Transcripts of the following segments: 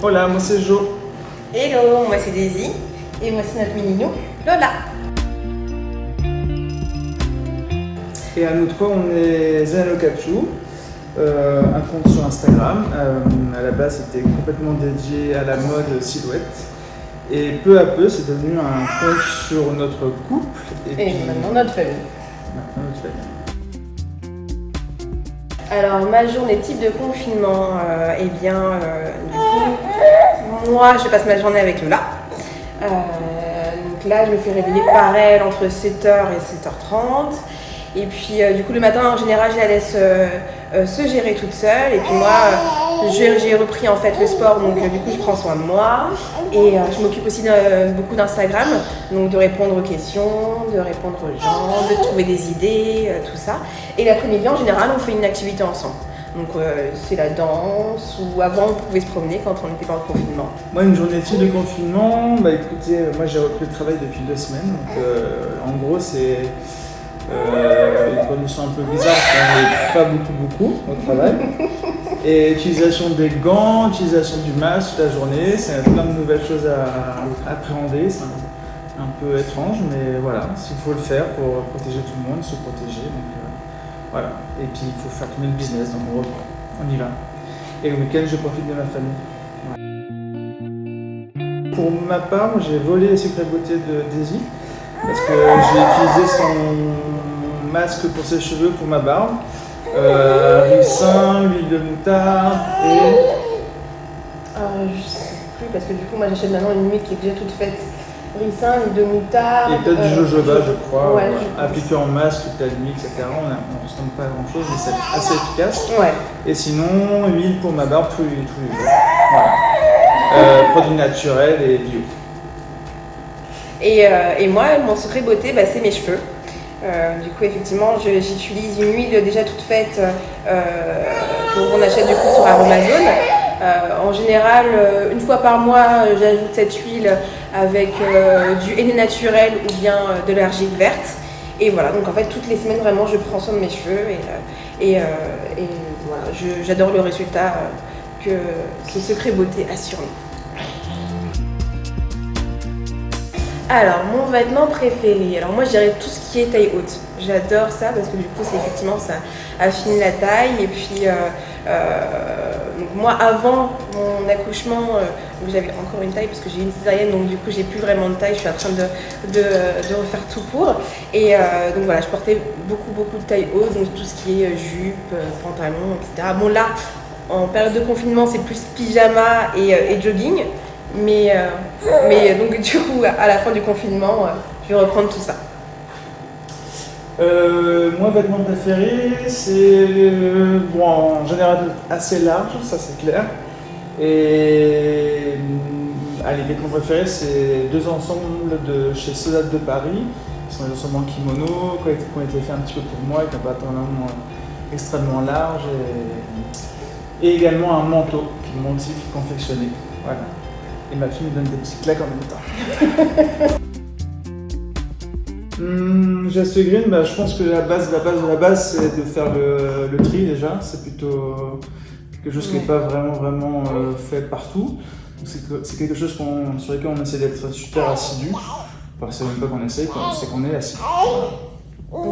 Hola, moi c'est Jo. Hello, moi c'est Daisy et moi c'est notre mini-nous, Lola. Et à nous trois, on est Zen Okachu, un compte sur Instagram. À la base, c'était complètement dédié à la mode silhouette. Et peu à peu, c'est devenu un compte sur notre couple. Et maintenant notre famille. Alors, ma journée type de confinement, du coup, moi je passe ma journée avec Lola. Donc là, je me fais réveiller par elle entre 7h et 7h30. Et puis, du coup, le matin, en général, je la laisse se gérer toute seule. Et puis, moi, j'ai repris en fait le sport, donc du coup, je prends soin de moi. Et je m'occupe aussi beaucoup d'Instagram, donc de répondre aux questions, de répondre aux gens, de trouver des idées, tout ça. Et l'après-midi, en général, on fait une activité ensemble. Donc, c'est la danse, ou avant, on pouvait se promener quand on n'était pas en confinement. Moi, une journée type de confinement, bah écoutez, moi j'ai repris le travail depuis 2 semaines. Donc, en gros, c'est une condition un peu bizarre, parce qu'on n'est pas beaucoup au travail. Et utilisation des gants, utilisation du masque toute la journée, c'est plein de nouvelles choses à appréhender, c'est un peu étrange, mais voilà, il faut le faire pour protéger tout le monde, se protéger. Donc, voilà. Et puis il faut faire tourner le business, donc on reprend, on y va. Et le week-end, je profite de ma famille. Voilà. Pour ma part, j'ai volé les secrets de beauté de Daisy, parce que j'ai utilisé son masque pour ses cheveux, pour ma barbe. Ricin, huile de moutarde et... je sais plus parce que du coup moi j'achète maintenant une huile qui est déjà toute faite. Ricin, huile de moutarde... Et peut-être du jojoba je crois, ouais, appliqué en masque toute la nuit, etc. On ne ressemble pas à grand chose mais c'est assez efficace. Ouais. Et sinon, huile pour ma barbe tous les jours. Voilà. Produits naturels et bio. Et moi, mon secret beauté, c'est mes cheveux. Du coup, effectivement, j'utilise une huile déjà toute faite qu'on achète du coup sur Amazon. En général, une fois par mois, j'ajoute cette huile avec du henné naturel ou bien de l'argile verte. Et voilà, donc en fait, toutes les semaines, vraiment, je prends soin de mes cheveux et voilà, j'adore le résultat que ce secret beauté assure. Alors, mon vêtement préféré, alors moi je dirais tout ce qui est taille haute. J'adore ça parce que du coup, effectivement, ça affine la taille. Et puis, donc moi avant mon accouchement, j'avais encore une taille parce que j'ai eu une césarienne, donc du coup, j'ai plus vraiment de taille. Je suis en train de refaire tout pour. Et donc voilà, je portais beaucoup de taille haute, donc tout ce qui est jupe, pantalon, etc. Bon, là, en période de confinement, c'est plus pyjama et jogging. Mais donc du coup, à la fin du confinement, je vais reprendre tout ça. Moi, vêtements préférés, c'est en général assez large, ça c'est clair. Et les vêtements préférés, c'est 2 ensembles de chez Sodate de Paris, qui sont des ensembles en kimono, qui ont été faits un petit peu pour moi, avec un pantalon extrêmement large. Et également un manteau qui m'ont aussi confectionné. Voilà. Et ma fille me donne des petits claques en même temps. Geste green, je pense que la base de la base, c'est de faire le tri déjà. C'est plutôt quelque chose qui n'est pas vraiment fait partout. C'est quelque chose sur lequel on essaie d'être super assidu. Enfin, c'est même pas qu'on essaie, c'est qu'on est assidu.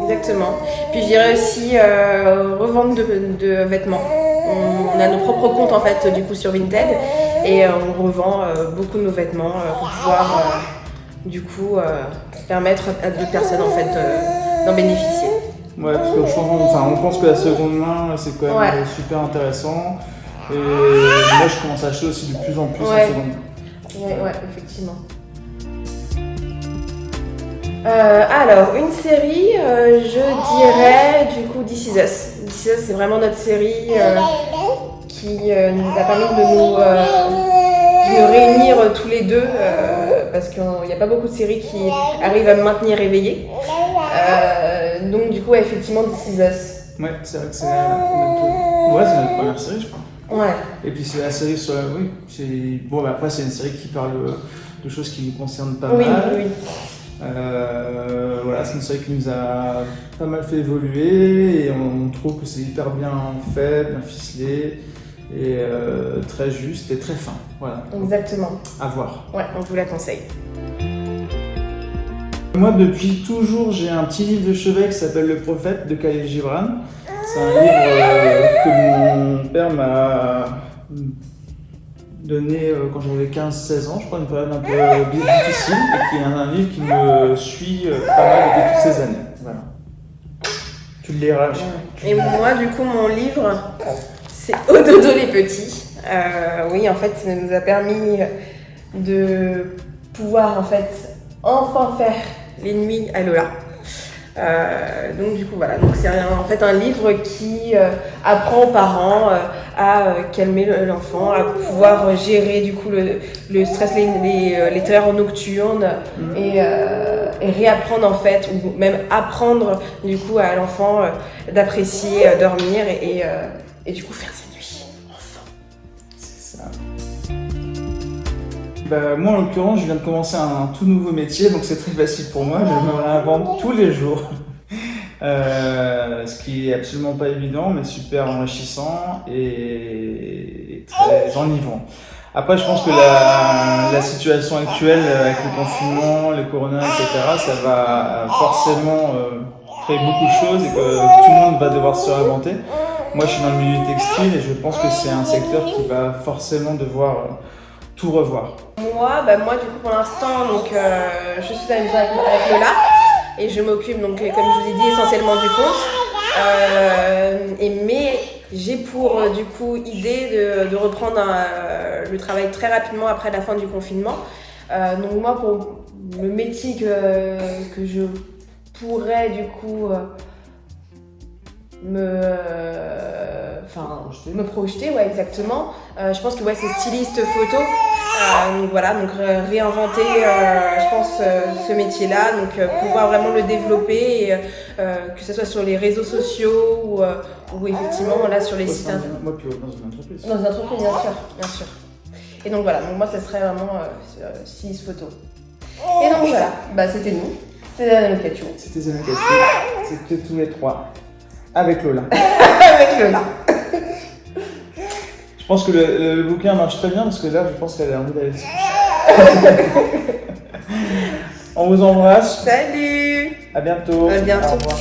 Exactement. Puis je dirais aussi revente de vêtements. On a nos propres comptes en fait du coup sur Vinted et on revend beaucoup de nos vêtements pour pouvoir du coup permettre à d'autres personnes en fait d'en bénéficier. Ouais, parce que on pense que la seconde main c'est quand même super intéressant et moi je commence à acheter aussi de plus en plus en seconde main. Ouais, effectivement. Alors, une série, je dirais du coup This Is Us. This Is Us, c'est vraiment notre série qui nous a permis de nous réunir tous les deux parce qu'il n'y a pas beaucoup de séries qui arrivent à me maintenir éveillée. Donc du coup, effectivement, This Is Us. Ouais, c'est vrai que c'est notre première série, je crois. Ouais. Et puis c'est la série sur... après c'est une série qui parle de choses qui nous concernent pas mal. Oui. C'est une série qui nous a pas mal fait évoluer et on trouve que c'est hyper bien fait, bien ficelé et très juste et très fin. Voilà. Exactement. À voir. Ouais, on vous la conseille. Moi, depuis toujours, j'ai un petit livre de chevet qui s'appelle Le Prophète de Khalil Gibran. C'est un livre que mon père m'a donné quand j'avais 15-16 ans, je crois, une période un peu difficile, et qui est un livre qui me suit pas mal depuis toutes ces années. Voilà. Tu le liras. Et moi, du coup, mon livre, c'est Au dodo les petits. Oui, en fait, ça nous a permis de pouvoir, en fait, enfin faire l'ennemi à Lola. Donc du coup voilà, donc c'est en fait un livre qui apprend aux parents à calmer l'enfant, à pouvoir gérer du coup le stress, les terreurs nocturnes et réapprendre en fait, ou même apprendre du coup à l'enfant d'apprécier dormir et du coup faire ses nuits enfin. C'est ça. Bah, moi, en l'occurrence, je viens de commencer un tout nouveau métier, donc c'est très facile pour moi. Je me réinvente tous les jours. Ce qui est absolument pas évident, mais super enrichissant et très enivrant. Après, je pense que la situation actuelle avec le confinement, le corona, etc., ça va forcément créer beaucoup de choses et que tout le monde va devoir se réinventer. Moi, je suis dans le milieu textile et je pense que c'est un secteur qui va forcément devoir tout revoir. Moi, du coup, pour l'instant, donc, je suis à la maison avec Lola et je m'occupe, donc, comme je vous ai dit, essentiellement du compte. Mais j'ai pour, du coup, idée de reprendre le travail très rapidement après la fin du confinement. Donc, moi, pour le métier que je pourrais, du coup, me projeter, ouais, exactement. Je pense que ouais, c'est styliste photo. Donc voilà, donc réinventer, je pense, ce métier-là, donc pouvoir vraiment le développer, et, que ce soit sur les réseaux sociaux ou effectivement là sur les sites internet. Moi, puis dans une entreprise. Dans une entreprise, bien sûr. Et donc voilà, donc moi, ça serait vraiment styliste photo. Et donc voilà, c'était nous. C'était Zana Locatiu. C'était Zana Locatiu. C'était tous les trois. Avec Lola. Avec Lola. Je pense que le bouquin marche très bien parce que là, je pense qu'elle a envie d'aller se coucher. On vous embrasse. Salut. À bientôt. À bientôt. Au revoir.